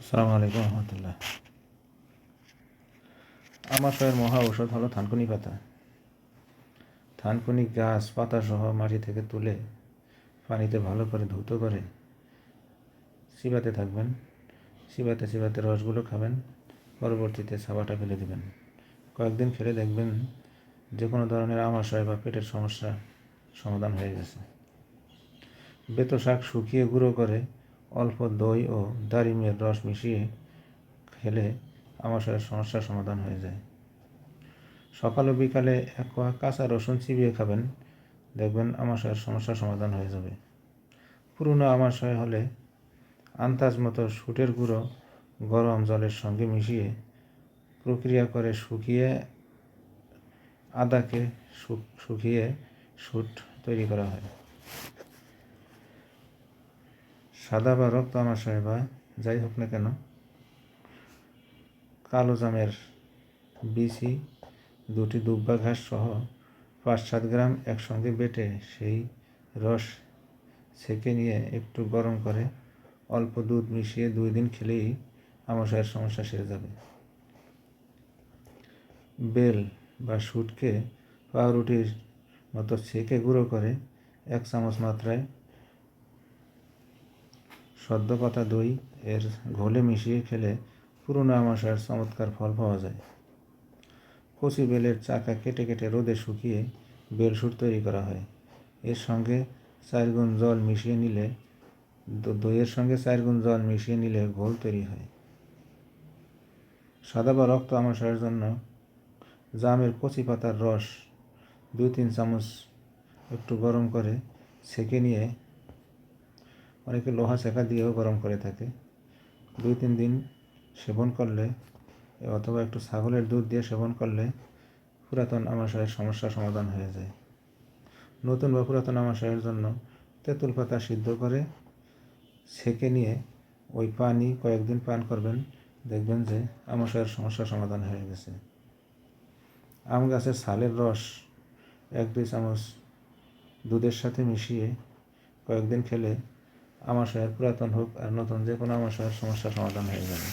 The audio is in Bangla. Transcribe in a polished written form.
আসসালামু আলাইকুম রহমতুল্লাহ। আমাশয়ের মহা ঔষধ হলো থানকুনি পাতা। থানকুনি গাছ পাতা সহ মাটি থেকে তুলে পানিতে ভালো করে ধৌত করে চিবাতে থাকবেন। চিবাতে চিবাতে রসগুলো খাবেন, পরবর্তীতে সাবাটা ফেলে দেবেন। কয়েকদিন খেলে দেখবেন যে কোনো ধরনের আমাশয় বা পেটের সমস্যা সমাধান হয়ে গেছে। বেতো শাক শুকিয়ে গুঁড়ো করে অল্প দই ও দারিমের রস মিশিয়ে খেলে আমাশয়ের সমস্যার সমাধান হয়ে যায়। সকাল ও বিকালে এক কোয়া কাঁচা রসুন চিবিয়ে খাবেন, দেখবেন আমাশয়ের সমস্যার সমাধান হয়ে যাবে। পুরনো আমাশয় হলে আন্দাজ মতো শুটের গুঁড়ো গরম জলের সঙ্গে মিশিয়ে প্রক্রিয়া করে শুকিয়ে আদাকে শুকিয়ে শুট তৈরি করা হয়। সাদা বা রক্ত আমাশয় বা যাই হোক না কেন, কালো জামের বিচি, দুটি দুব্বা ঘাস সহ 5-7 গ্রাম একসঙ্গে বেটে সেই রস ছেঁকে নিয়ে একটু গরম করে অল্প দুধ মিশিয়ে 2 দিন খেলেই আমাশয়ের সমস্যা সেরে যাবে। বেল বা শুটকে পাউরুটির মতো ছেঁকে গুঁড়ো করে 1 চামচ মাত্রায় সদ্য পাতা দই এর ঘোলে মিশিয়ে খেলে পুরনো আমাশয়ের চমৎকার ফল পাওয়া যায়। কচি বেলের চাকা কেটে কেটে রোদে শুকিয়ে বেল শুট তৈরি করা হয়। এর সঙ্গে 4 গুণ জল মিশিয়ে নিলে দইয়ের সঙ্গে 4 গুণ জল মিশিয়ে নিলে ঘোল তৈরি হয়। সাদা বা রক্ত আমাশয়ের জন্য জামের কচি পাতার রস 2-3 চামচ একটু গরম করে ছেঁকে নিয়ে, অনেকে লোহা ছেঁকা দিয়েও গরম করে থাকে, 2-3 দিন সেবন করলে অথবা একটু ছাগলের দুধ দিয়ে সেবন করলে পুরাতন আমাশয়ের সমস্যা সমাধান হয়ে যায়। নতুন বা পুরাতন আমাশয়ের জন্য তেঁতুল পাতা সিদ্ধ করে ছেঁকে নিয়ে ওই পানি কয়েকদিন পান করবেন, দেখবেন যে আমাশয়ের সমস্যা সমাধান হয়ে গেছে। আম গাছের ছালের রস 1-2 চামচ দুধের সাথে মিশিয়ে কয়েকদিন খেলে আমাশয়ের পুরাতন হোক আর নতুন যে কোনো আমাশয়ের সমস্যা সমাধান হয়ে যাবে।